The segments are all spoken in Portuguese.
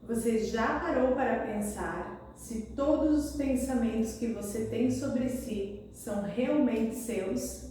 Você já parou para pensar se todos os pensamentos que você tem sobre si são realmente seus?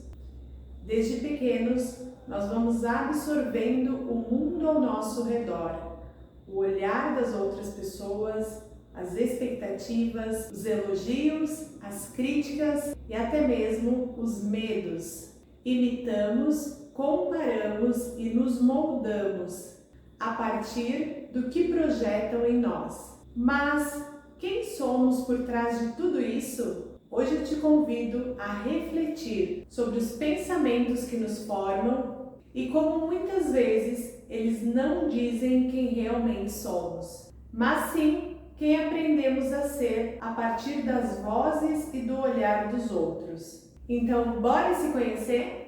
Desde pequenos, nós vamos absorvendo o mundo ao nosso redor, o olhar das outras pessoas, as expectativas, os elogios, as críticas e até mesmo os medos. Imitamos, comparamos e nos moldamos a partir do que projetam em nós. Mas quem somos por trás de tudo isso? Hoje eu te convido a refletir sobre os pensamentos que nos formam e como muitas vezes eles não dizem quem realmente somos, mas sim quem aprendemos a ser a partir das vozes e do olhar dos outros. Então, bora se conhecer?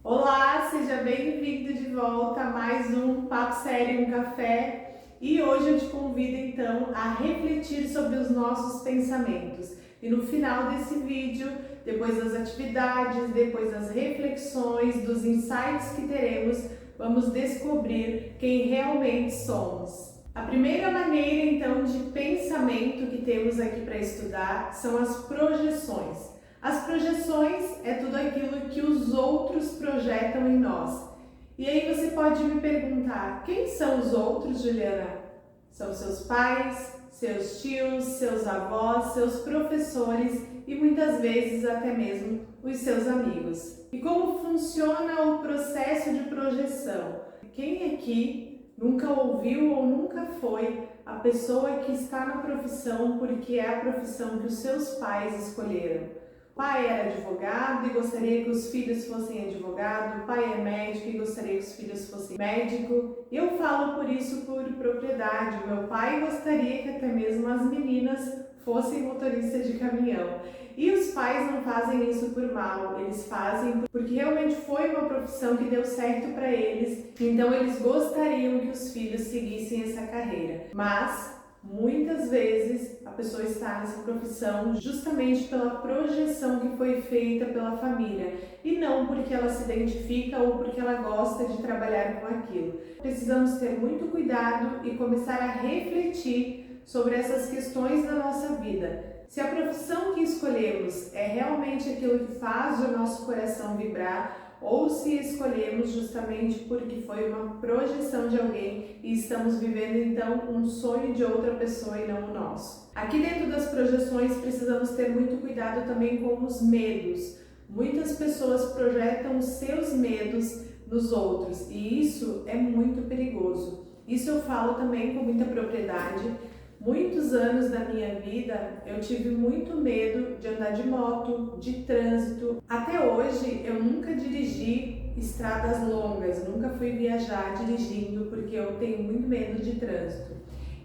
Olá, seja bem-vindo de volta a mais um Papo Sério, um café. E hoje eu te convido então a refletir sobre os nossos pensamentos. E no final desse vídeo, depois das atividades, depois das reflexões, dos insights que teremos, vamos descobrir quem realmente somos. A primeira maneira então de pensamento que temos aqui para estudar são as projeções. As projeções é tudo aquilo que os outros projetam em nós. E aí você pode me perguntar, quem são os outros, Juliana? São seus pais, seus tios, seus avós, seus professores e muitas vezes até mesmo os seus amigos. E como funciona o processo de projeção? Quem aqui nunca ouviu ou nunca foi a pessoa que está na profissão porque é a profissão que os seus pais escolheram? O pai era advogado e gostaria que os filhos fossem advogado, o pai é médico e gostaria que os filhos fossem médico. Eu falo por isso por propriedade. Meu pai gostaria que até mesmo as meninas fossem motoristas de caminhão. E os pais não fazem isso por mal, eles fazem porque realmente foi uma profissão que deu certo para eles, então eles gostariam que os filhos seguissem essa carreira. Mas muitas vezes a pessoa está nessa profissão justamente pela projeção que foi feita pela família e não porque ela se identifica ou porque ela gosta de trabalhar com aquilo. Precisamos ter muito cuidado e começar a refletir sobre essas questões da nossa vida. Se a profissão que escolhemos é realmente aquilo que faz o nosso coração vibrar, ou se escolhemos justamente porque foi uma projeção de alguém e estamos vivendo então um sonho de outra pessoa e não o nosso. Aqui dentro das projeções precisamos ter muito cuidado também com os medos. Muitas pessoas projetam os seus medos nos outros e isso é muito perigoso. Isso eu falo também com muita propriedade. Muitos anos da minha vida eu tive muito medo de andar de moto, de trânsito. Até hoje eu nunca dirigi estradas longas, nunca fui viajar dirigindo porque eu tenho muito medo de trânsito.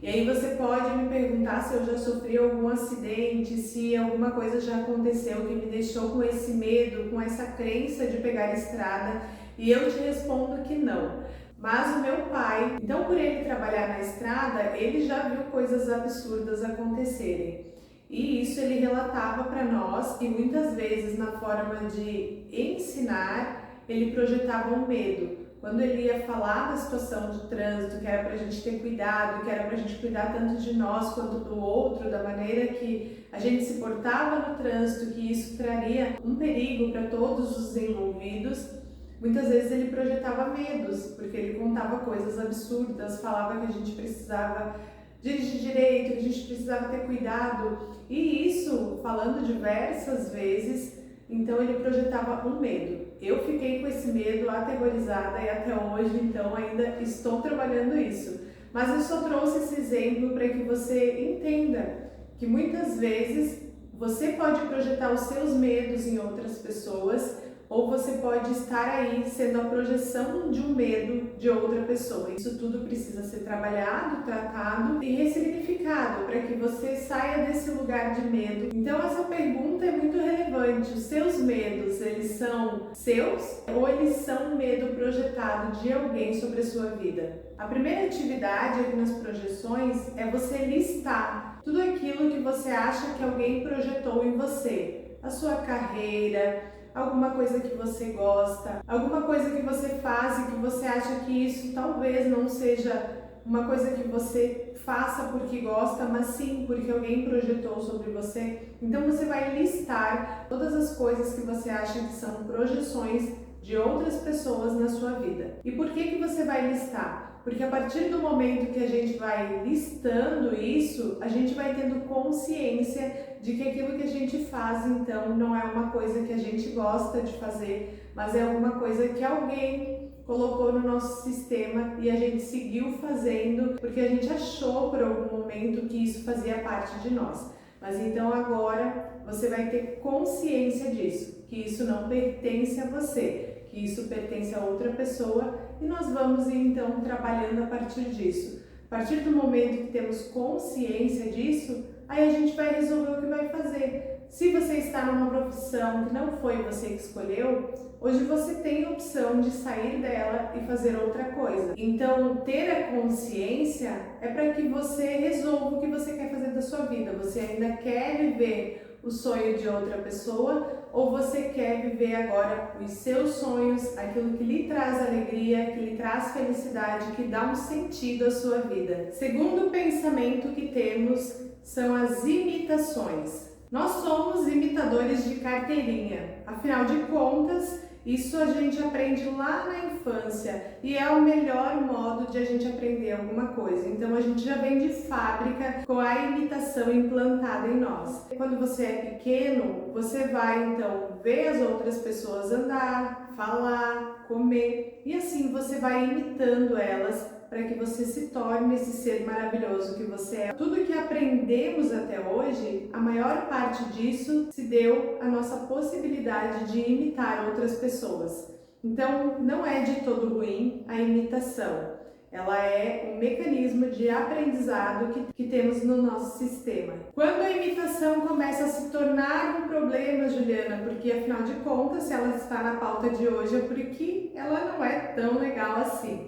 E aí você pode me perguntar se eu já sofri algum acidente, se alguma coisa já aconteceu que me deixou com esse medo, com essa crença de pegar estrada, e eu te respondo que não. Mas o meu pai, então por ele trabalhar na estrada, ele já viu coisas absurdas acontecerem. E isso ele relatava para nós e muitas vezes na forma de ensinar, ele projetava um medo. Quando ele ia falar da situação de trânsito, que era para a gente ter cuidado, que era para a gente cuidar tanto de nós quanto do outro, da maneira que a gente se portava no trânsito, que isso traria um perigo para todos os envolvidos, muitas vezes ele projetava medos, porque ele contava coisas absurdas, falava que a gente precisava dirigir direito, que a gente precisava ter cuidado. E isso, falando diversas vezes, então ele projetava um medo. Eu fiquei com esse medo aterrorizada e até hoje, então, ainda estou trabalhando isso. Mas eu só trouxe esse exemplo para que você entenda que muitas vezes você pode projetar os seus medos em outras pessoas, ou você pode estar aí sendo a projeção de um medo de outra pessoa. Isso tudo precisa ser trabalhado, tratado e ressignificado para que você saia desse lugar de medo. Então essa pergunta é muito relevante. Os seus medos, eles são seus ou eles são um medo projetado de alguém sobre a sua vida? A primeira atividade aqui nas projeções é você listar tudo aquilo que você acha que alguém projetou em você. A sua carreira, alguma coisa que você gosta, alguma coisa que você faz e que você acha que isso talvez não seja uma coisa que você faça porque gosta, mas sim porque alguém projetou sobre você. Então você vai listar todas as coisas que você acha que são projeções de outras pessoas na sua vida. E por que você vai listar? Porque a partir do momento que a gente vai listando isso, a gente vai tendo consciência de que aquilo que a gente faz, então, não é uma coisa que a gente gosta de fazer, mas é alguma coisa que alguém colocou no nosso sistema e a gente seguiu fazendo porque a gente achou por algum momento que isso fazia parte de nós. Mas então agora você vai ter consciência disso, que isso não pertence a você, que isso pertence a outra pessoa, e nós vamos então trabalhando a partir disso. A partir do momento que temos consciência disso, aí a gente vai resolver o que vai fazer. Se você está numa profissão que não foi você que escolheu, hoje você tem a opção de sair dela e fazer outra coisa. Então, ter a consciência é para que você resolva o que você quer fazer da sua vida. Você ainda quer viver o sonho de outra pessoa ou você quer viver agora os seus sonhos, aquilo que lhe traz alegria, que lhe traz felicidade, que dá um sentido à sua vida? Segundo pensamento que temos são as imitações. Nós somos imitadores de carteirinha, afinal de contas, isso a gente aprende lá na infância e é o melhor modo de a gente aprender alguma coisa. Então a gente já vem de fábrica com a imitação implantada em nós. Quando você é pequeno, você vai então ver as outras pessoas andar, falar, comer e assim você vai imitando elas para que você se torne esse ser maravilhoso que você é. Tudo que aprendemos até hoje, a maior parte disso se deu à nossa possibilidade de imitar outras pessoas. Então, não é de todo ruim a imitação. Ela é um mecanismo de aprendizado que temos no nosso sistema. Quando a imitação começa a se tornar um problema, Juliana, porque afinal de contas, se ela está na pauta de hoje é porque ela não é tão legal assim.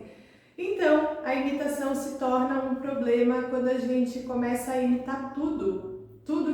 Então, a imitação se torna um problema quando a gente começa a imitar tudo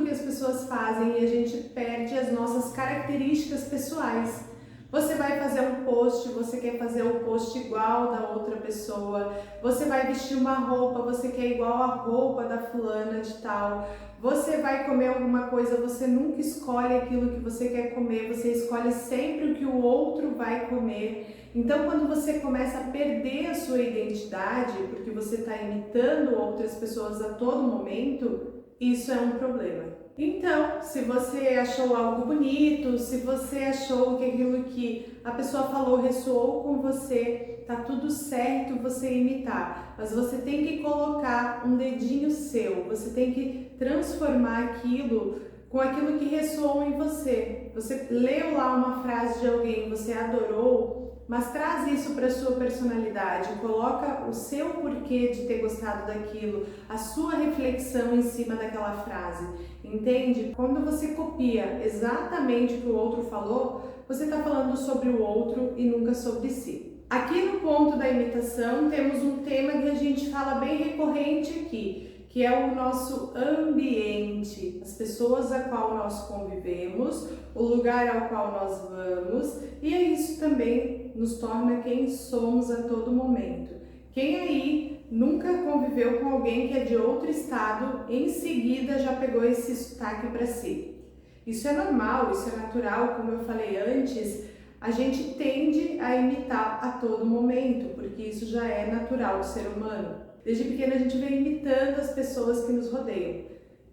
que as pessoas fazem e a gente perde as nossas características pessoais. Você vai fazer um post, você quer fazer o post igual da outra pessoa, você vai vestir uma roupa, você quer igual a roupa da fulana de tal, você vai comer alguma coisa, você nunca escolhe aquilo que você quer comer, você escolhe sempre o que o outro vai comer. Então, quando você começa a perder a sua identidade, porque você está imitando outras pessoas a todo momento, isso é um problema. Então, se você achou algo bonito, se você achou que aquilo que a pessoa falou ressoou com você, tá tudo certo você imitar, mas você tem que colocar um dedinho seu, você tem que transformar aquilo com aquilo que ressoou em você. Você leu lá uma frase de alguém, você adorou, mas traz isso para a sua personalidade, coloca o seu porquê de ter gostado daquilo, a sua reflexão em cima daquela frase, entende? Quando você copia exatamente o que o outro falou, você está falando sobre o outro e nunca sobre si. Aqui no ponto da imitação temos um tema que a gente fala bem recorrente aqui, que é o nosso ambiente, as pessoas a qual nós convivemos, o lugar ao qual nós vamos, e isso também nos torna quem somos a todo momento. Quem aí nunca conviveu com alguém que é de outro estado, em seguida já pegou esse sotaque para si? Isso é normal, isso é natural, como eu falei antes, a gente tende a imitar a todo momento, porque isso já é natural do ser humano. Desde pequeno a gente vem imitando as pessoas que nos rodeiam.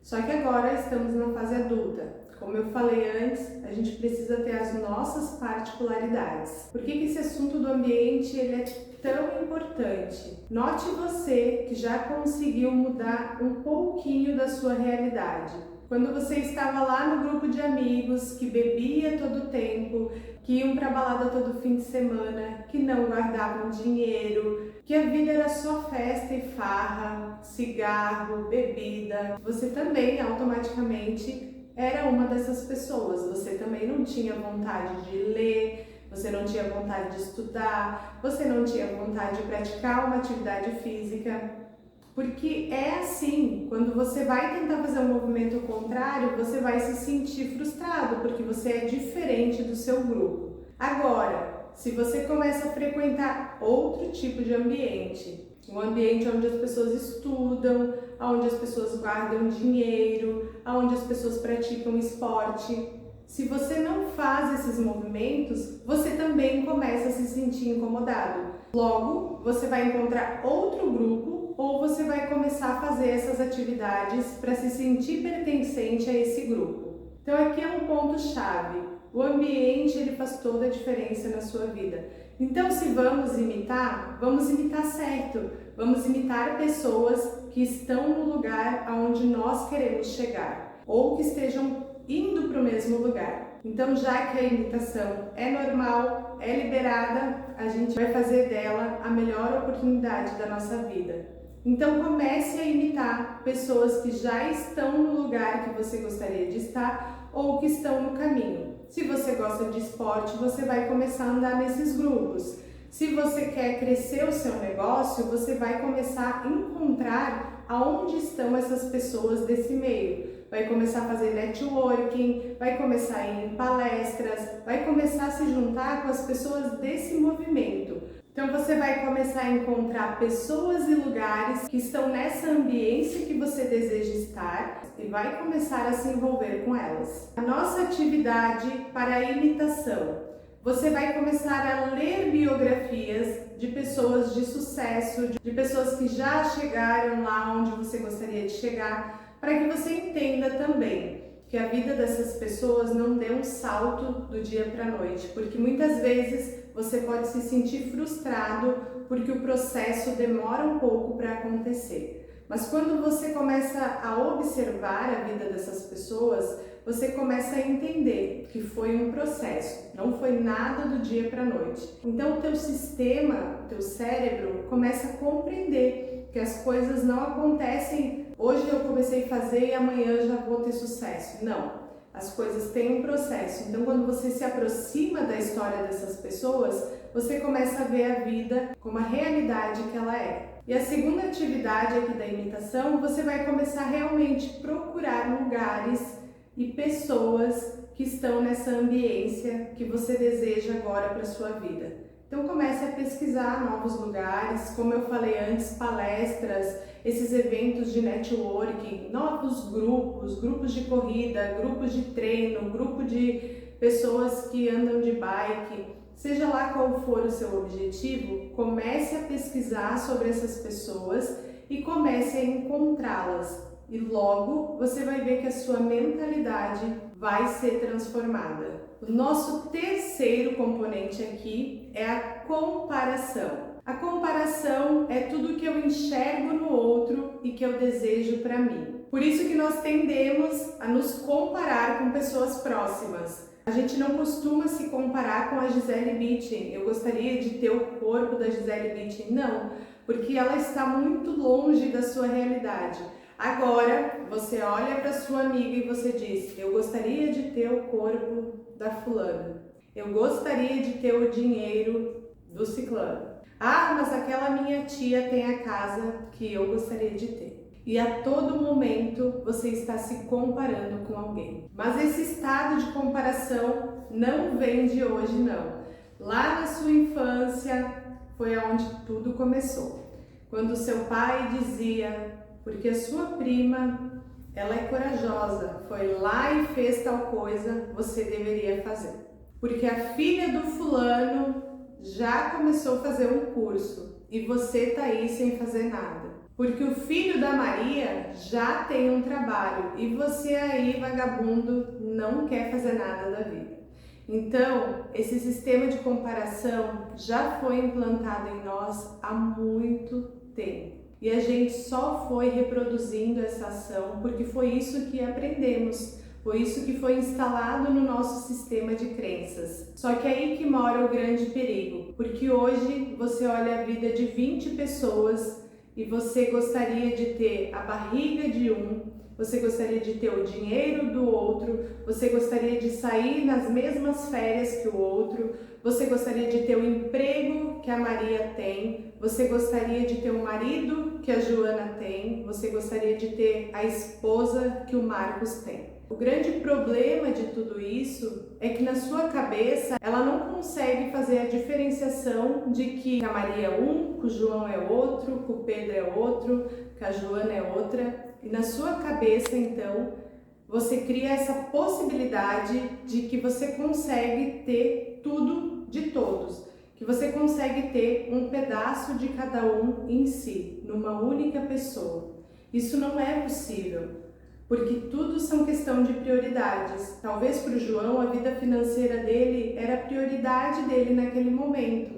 Só que agora estamos na fase adulta. Como eu falei antes, a gente precisa ter as nossas particularidades. Por que esse assunto do ambiente ele é tão importante? Note você que já conseguiu mudar um pouquinho da sua realidade. Quando você estava lá no grupo de amigos, que bebia todo o tempo, que iam para balada todo fim de semana, que não guardavam dinheiro, que a vida era só festa e farra, cigarro, bebida, você também automaticamente era uma dessas pessoas. Você também não tinha vontade de ler, você não tinha vontade de estudar, você não tinha vontade de praticar uma atividade física. Porque é assim, quando você vai tentar fazer um movimento contrário, você vai se sentir frustrado, porque você é diferente do seu grupo. Agora, se você começa a frequentar outro tipo de ambiente, um ambiente onde as pessoas estudam, onde as pessoas guardam dinheiro, onde as pessoas praticam esporte. Se você não faz esses movimentos, você também começa a se sentir incomodado. Logo, você vai encontrar outro grupo ou você vai começar a fazer essas atividades para se sentir pertencente a esse grupo. Então aqui é um ponto chave. O ambiente ele faz toda a diferença na sua vida. Então se vamos imitar certo. Vamos imitar pessoas que estão no lugar aonde nós queremos chegar ou que estejam indo para o mesmo lugar. Então, já que a imitação é normal, é liberada, a gente vai fazer dela a melhor oportunidade da nossa vida. Então, comece a imitar pessoas que já estão no lugar que você gostaria de estar ou que estão no caminho. Se você gosta de esporte, você vai começar a andar nesses grupos. Se você quer crescer o seu negócio, você vai começar a encontrar aonde estão essas pessoas desse meio. Vai começar a fazer networking, vai começar a ir em palestras, vai começar a se juntar com as pessoas desse movimento. Então você vai começar a encontrar pessoas e lugares que estão nessa ambiência que você deseja estar e vai começar a se envolver com elas. A nossa atividade para a imitação. Você vai começar a ler biografias de pessoas de sucesso, de pessoas que já chegaram lá onde você gostaria de chegar, para que você entenda também que a vida dessas pessoas não deu um salto do dia para a noite, porque muitas vezes você pode se sentir frustrado porque o processo demora um pouco para acontecer. Mas quando você começa a observar a vida dessas pessoas, você começa a entender que foi um processo, não foi nada do dia para a noite. Então o teu sistema, o teu cérebro começa a compreender que as coisas não acontecem, hoje eu comecei a fazer e amanhã eu já vou ter sucesso. Não, as coisas têm um processo. Então quando você se aproxima da história dessas pessoas, você começa a ver a vida como a realidade que ela é. E a segunda atividade aqui da imitação, você vai começar a realmente procurar lugares e pessoas que estão nessa ambiência que você deseja agora para a sua vida. Então comece a pesquisar novos lugares, como eu falei antes, palestras, esses eventos de networking, novos grupos de corrida, grupos de treino, grupo de pessoas que andam de bike. Seja lá qual for o seu objetivo, comece a pesquisar sobre essas pessoas e comece a encontrá-las. E logo você vai ver que a sua mentalidade vai ser transformada. O nosso terceiro componente aqui é a comparação. A comparação é tudo que eu enxergo no outro e que eu desejo para mim. Por isso que nós tendemos a nos comparar com pessoas próximas. A gente não costuma se comparar com a Gisele Bündchen. Eu gostaria de ter o corpo da Gisele Bündchen. Não, porque ela está muito longe da sua realidade. Agora, você olha para sua amiga e você diz: eu gostaria de ter o corpo da fulana. Eu gostaria de ter o dinheiro do ciclano. Ah, mas aquela minha tia tem a casa que eu gostaria de ter. E a todo momento você está se comparando com alguém. Mas esse estado de comparação não vem de hoje, não. Lá na sua infância foi onde tudo começou. Quando seu pai dizia: porque a sua prima, ela é corajosa, foi lá e fez tal coisa, você deveria fazer. Porque a filha do fulano já começou a fazer um curso e você tá aí sem fazer nada. Porque o filho da Maria já tem um trabalho e você aí, vagabundo, não quer fazer nada da vida. Então, esse sistema de comparação já foi implantado em nós há muito tempo. E a gente só foi reproduzindo essa ação porque foi isso que aprendemos, foi isso que foi instalado no nosso sistema de crenças. Só que é aí que mora o grande perigo, porque hoje você olha a vida de 20 pessoas e você gostaria de ter a barriga de um, você gostaria de ter o dinheiro do outro, você gostaria de sair nas mesmas férias que o outro, você gostaria de ter o emprego que a Maria tem, você gostaria de ter o marido que a Joana tem, você gostaria de ter a esposa que o Marcos tem. O grande problema de tudo isso é que na sua cabeça ela não consegue fazer a diferenciação de que a Maria é um, que o João é outro, que o Pedro é outro, que a Joana é outra. E na sua cabeça, então, você cria essa possibilidade de que você consegue ter tudo de todos, que você consegue ter um pedaço de cada um em si, numa única pessoa. Isso não é possível. Porque tudo são questão de prioridades. Talvez para o João a vida financeira dele era a prioridade dele naquele momento.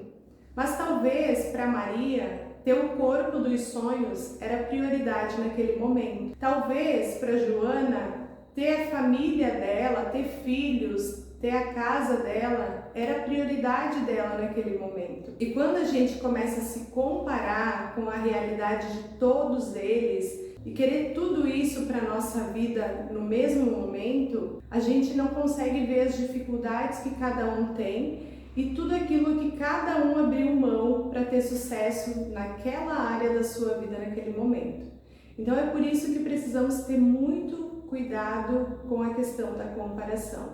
Mas talvez para Maria ter o corpo dos sonhos era a prioridade naquele momento. Talvez para Joana ter a família dela, ter filhos, ter a casa dela era a prioridade dela naquele momento. E quando a gente começa a se comparar com a realidade de todos eles, e querer tudo isso para a nossa vida no mesmo momento, a gente não consegue ver as dificuldades que cada um tem e tudo aquilo que cada um abriu mão para ter sucesso naquela área da sua vida naquele momento. Então é por isso que precisamos ter muito cuidado com a questão da comparação,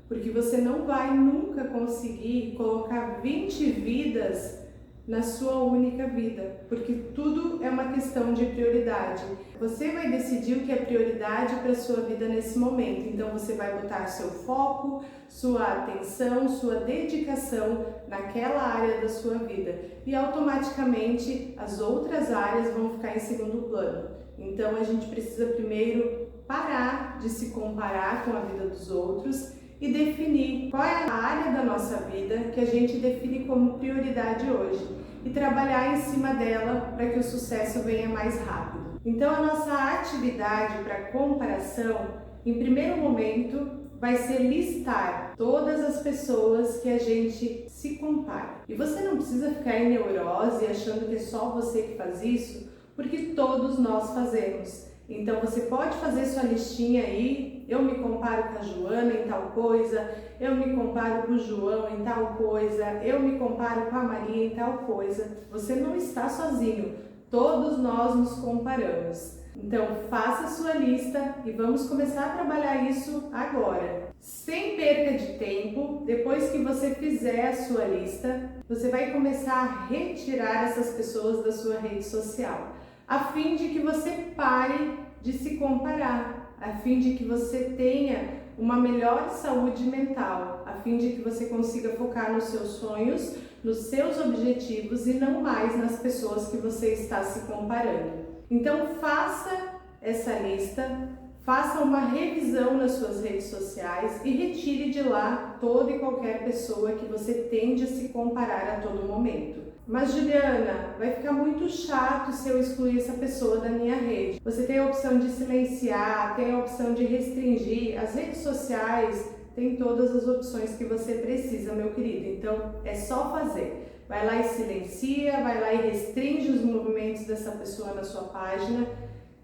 porque você não vai nunca conseguir colocar 20 vidas na sua única vida, porque tudo é uma questão de prioridade. Você vai decidir o que é prioridade para a sua vida nesse momento, então você vai botar seu foco, sua atenção, sua dedicação naquela área da sua vida e automaticamente as outras áreas vão ficar em segundo plano. Então a gente precisa primeiro parar de se comparar com a vida dos outros e definir qual é a área da nossa vida que a gente define como prioridade hoje e trabalhar em cima dela para que o sucesso venha mais rápido. Então a nossa atividade para comparação, em primeiro momento, vai ser listar todas as pessoas que a gente se compara. E você não precisa ficar em neurose achando que é só você que faz isso, porque todos nós fazemos. Então você pode fazer sua listinha aí, eu me comparo com a Joana em tal coisa, eu me comparo com o João em tal coisa, eu me comparo com a Maria em tal coisa. Você não está sozinho, todos nós nos comparamos. Então faça sua lista e vamos começar a trabalhar isso agora. Sem perca de tempo, depois que você fizer a sua lista, você vai começar a retirar essas pessoas da sua rede social, a fim de que você pare de se comparar, a fim de que você tenha uma melhor saúde mental, a fim de que você consiga focar nos seus sonhos, nos seus objetivos e não mais nas pessoas que você está se comparando. Então faça essa lista, faça uma revisão nas suas redes sociais e retire de lá toda e qualquer pessoa que você tende a se comparar a todo momento. Mas Juliana, vai ficar muito chato se eu excluir essa pessoa da minha rede. Você tem a opção de silenciar, tem a opção de restringir. As redes sociais têm todas as opções que você precisa, meu querido. Então é só fazer. Vai lá e silencia, vai lá e restringe os movimentos dessa pessoa na sua página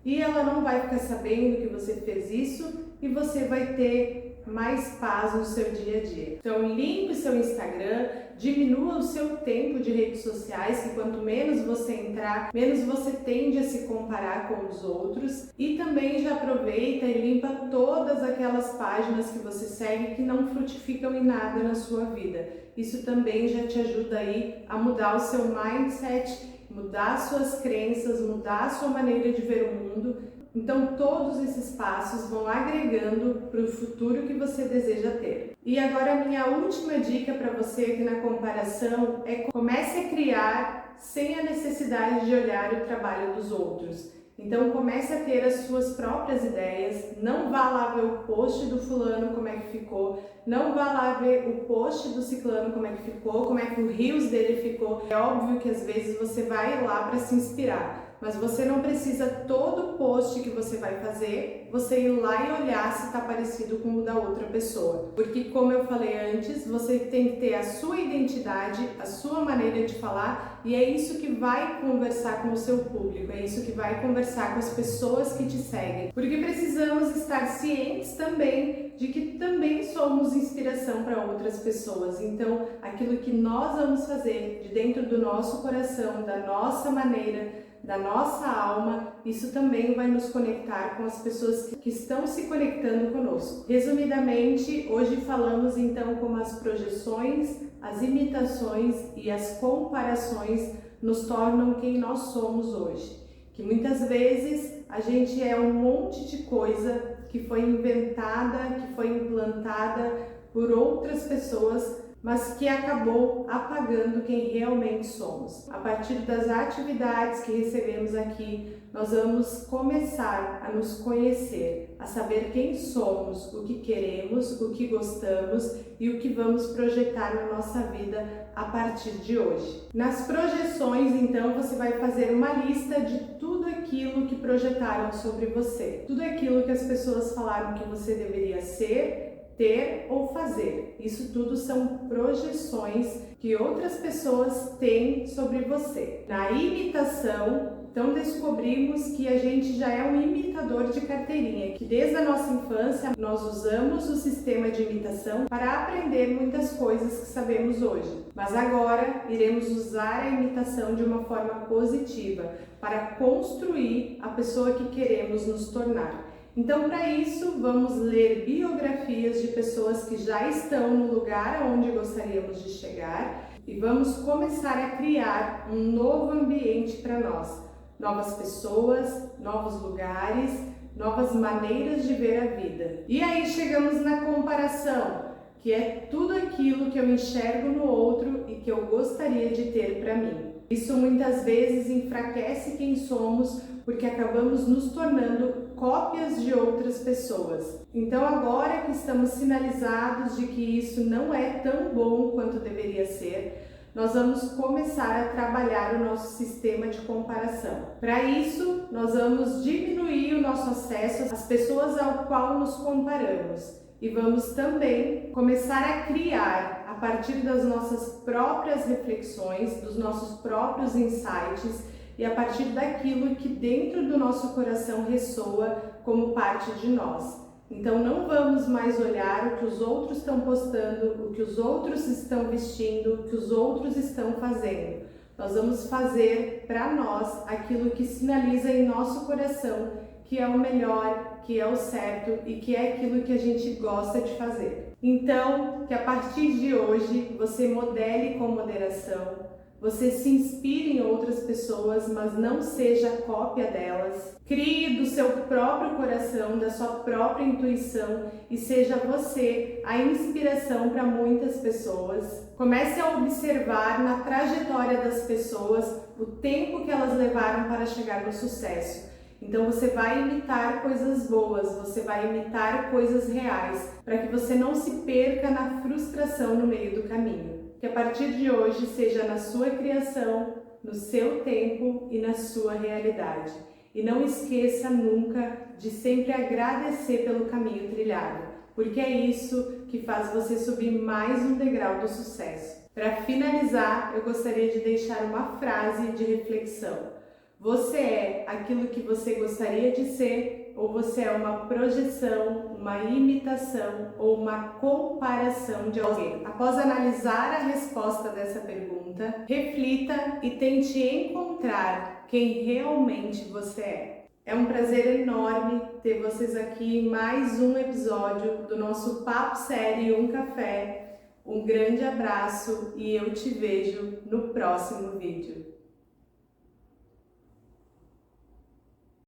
e ela não vai ficar sabendo que você fez isso e você vai ter mais paz no seu dia a dia. Então limpe o seu Instagram, diminua o seu tempo de redes sociais, que quanto menos você entrar, menos você tende a se comparar com os outros, e também já aproveita e limpa todas aquelas páginas que você segue que não frutificam em nada na sua vida. Isso também já te ajuda aí a mudar o seu mindset, mudar suas crenças, mudar a sua maneira de ver o mundo. Então todos esses passos vão agregando para o futuro que você deseja ter. E agora a minha última dica para você aqui na comparação é: comece a criar sem a necessidade de olhar o trabalho dos outros. Então comece a ter as suas próprias ideias, não vá lá ver o post do fulano como é que ficou, não vá lá ver o post do ciclano como é que ficou, como é que o reels dele ficou. É óbvio que às vezes você vai lá para se inspirar, mas você não precisa todo post que você vai fazer, você ir lá e olhar se está parecido com o da outra pessoa. Porque como eu falei antes, você tem que ter a sua identidade, a sua maneira de falar, e é isso que vai conversar com o seu público, é isso que vai conversar com as pessoas que te seguem. Porque precisamos estar cientes também de que também somos inspiração para outras pessoas. Então, aquilo que nós vamos fazer de dentro do nosso coração, da nossa maneira, da nossa alma, isso também vai nos conectar com as pessoas que estão se conectando conosco. Resumidamente, hoje falamos então como as projeções, as imitações e as comparações nos tornam quem nós somos hoje. Que muitas vezes a gente é um monte de coisa que foi inventada, que foi implantada por outras pessoas, mas que acabou apagando quem realmente somos. A partir das atividades que recebemos aqui, nós vamos começar a nos conhecer, a saber quem somos, o que queremos, o que gostamos e o que vamos projetar na nossa vida a partir de hoje. Nas projeções, então, você vai fazer uma lista de tudo aquilo que projetaram sobre você, tudo aquilo que as pessoas falaram que você deveria ser, ter ou fazer. Isso tudo são projeções que outras pessoas têm sobre você. Na imitação, então descobrimos que a gente já é um imitador de carteirinha, que desde a nossa infância nós usamos o sistema de imitação para aprender muitas coisas que sabemos hoje. Mas agora iremos usar a imitação de uma forma positiva para construir a pessoa que queremos nos tornar. Então, para isso, vamos ler biografias de pessoas que já estão no lugar onde gostaríamos de chegar e vamos começar a criar um novo ambiente para nós. Novas pessoas, novos lugares, novas maneiras de ver a vida. E aí chegamos na comparação, que é tudo aquilo que eu enxergo no outro e que eu gostaria de ter para mim. Isso muitas vezes enfraquece quem somos, porque acabamos nos tornando cópias de outras pessoas. Então, agora que estamos sinalizados de que isso não é tão bom quanto deveria ser, nós vamos começar a trabalhar o nosso sistema de comparação. Para isso, nós vamos diminuir o nosso acesso às pessoas ao qual nos comparamos e vamos também começar a criar, a partir das nossas próprias reflexões, dos nossos próprios insights e a partir daquilo que dentro do nosso coração ressoa como parte de nós. Então não vamos mais olhar o que os outros estão postando, o que os outros estão vestindo, o que os outros estão fazendo. Nós vamos fazer para nós aquilo que sinaliza em nosso coração que é o melhor, que é o certo e que é aquilo que a gente gosta de fazer. Então, que a partir de hoje você modele com moderação, você se inspire em outras pessoas, mas não seja cópia delas. Crie do seu próprio coração, da sua própria intuição e seja você a inspiração para muitas pessoas. Comece a observar na trajetória das pessoas o tempo que elas levaram para chegar no sucesso. Então você vai imitar coisas boas, você vai imitar coisas reais, para que você não se perca na frustração no meio do caminho. Que a partir de hoje seja na sua criação, no seu tempo e na sua realidade. E não esqueça nunca de sempre agradecer pelo caminho trilhado, porque é isso que faz você subir mais um degrau do sucesso. Para finalizar, eu gostaria de deixar uma frase de reflexão. Você é aquilo que você gostaria de ser ou você é uma projeção, uma imitação ou uma comparação de alguém? Após analisar a resposta dessa pergunta, reflita e tente encontrar quem realmente você é. É um prazer enorme ter vocês aqui em mais um episódio do nosso Papo Série Um Café. Um grande abraço e eu te vejo no próximo vídeo.